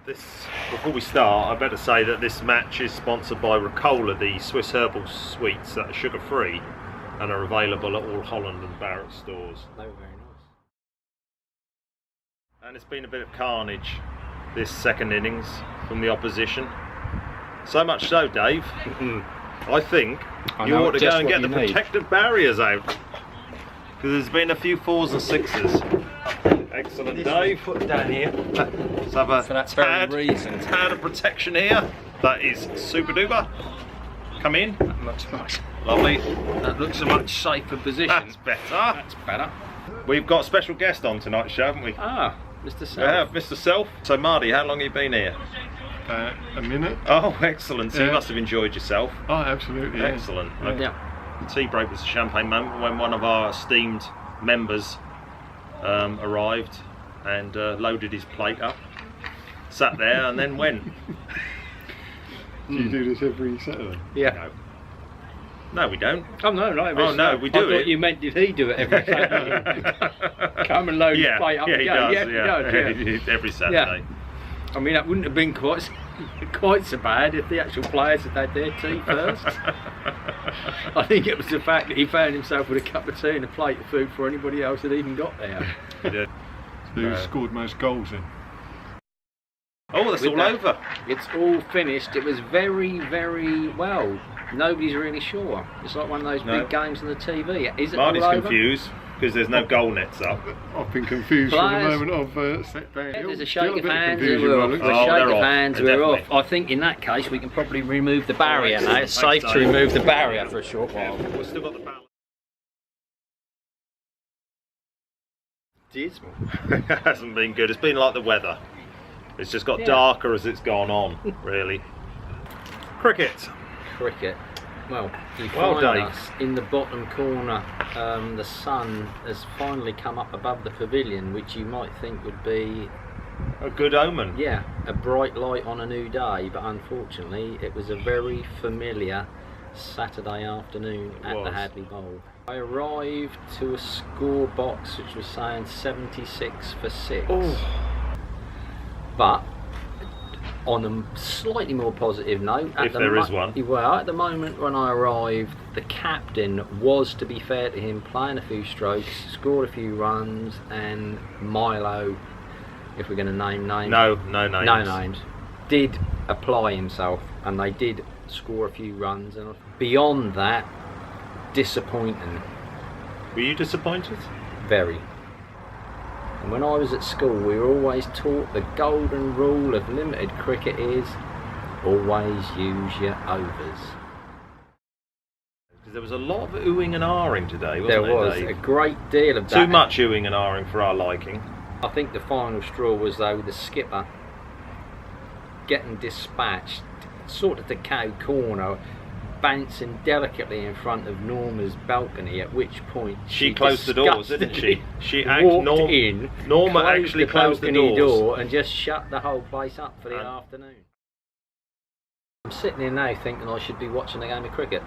Before we start, I better say that this match is sponsored by Ricola, the Swiss herbal sweets that are sugar-free and are available at all Holland and Barrett stores. They were very nice. And it's been a bit of carnage this second innings from the opposition. So much so, Dave, I think you ought to go and get the protective barriers out, because there's been a few 4s and 6s. Excellent, Dave. Put it down here. Let's have a tad of protection here. That is super duper. Come in. That looks much. Lovely. That looks a much safer position. That's better. That's better. We've got a special guest on tonight's show, haven't we? Ah, Mr. Self. We have, Mr. Self. So, Marty, how long have you been here? A minute. Oh, excellent. So you must have enjoyed yourself. Oh, absolutely. Excellent. Yeah. The tea break was a champagne moment when one of our esteemed members arrived and loaded his plate up, sat there and then went. Do you do this every Saturday? Yeah. No, we don't. Oh no, no. Oh no, we do I thought you meant did he do it every Saturday? Come and load his plate up. Yeah, he does. Yeah, he does. Every Saturday. Yeah. I mean, that wouldn't have been quite so bad if the actual players had had their tea first. I think it was the fact that he found himself with a cup of tea and a plate of food before anybody else had even got there. He did. So who scored most goals then? Oh, that's all over. It's all finished. It was very, very well. Nobody's really sure. It's like one of those big games on the TV. Is it Marty's all over? confused because there's no goal nets up. I've been confused from the moment I've sat down. There's a shake of hands. We're off. I think in that case we can probably remove the barrier now. It's safe to remove the barrier for a short while. We've still got the balance. Dismal. It hasn't been good. It's been like the weather. It's just got darker as it's gone on, really. Cricket. Well, you find us in the bottom corner. The sun has finally come up above the pavilion, which you might think would be a good omen. Yeah, a bright light on a new day, but unfortunately it was a very familiar Saturday afternoon at the Hadleigh Bowl. I arrived to a score box which was saying 76 for 6. Oh. But on a slightly more positive note, if there is one. Well, at the moment when I arrived, the captain was, to be fair to him, playing a few strokes, scored a few runs, and Milo, if we're going to name names, no names, did apply himself, and they did score a few runs. And beyond that, disappointing. Were you disappointed? Very. And when I was at school, we were always taught the golden rule of limited cricket is always use your overs. There was a lot of oohing and ahhing today, wasn't there? There was Dave? A great deal of that. Too much oohing and ahhing for our liking. I think the final straw was, though, the skipper getting dispatched, sort of the cow corner, bouncing delicately in front of Norma's balcony, at which point she closed the doors, didn't she? Norma actually closed the door and just shut the whole place up for the afternoon. I'm sitting here now thinking I should be watching a game of cricket.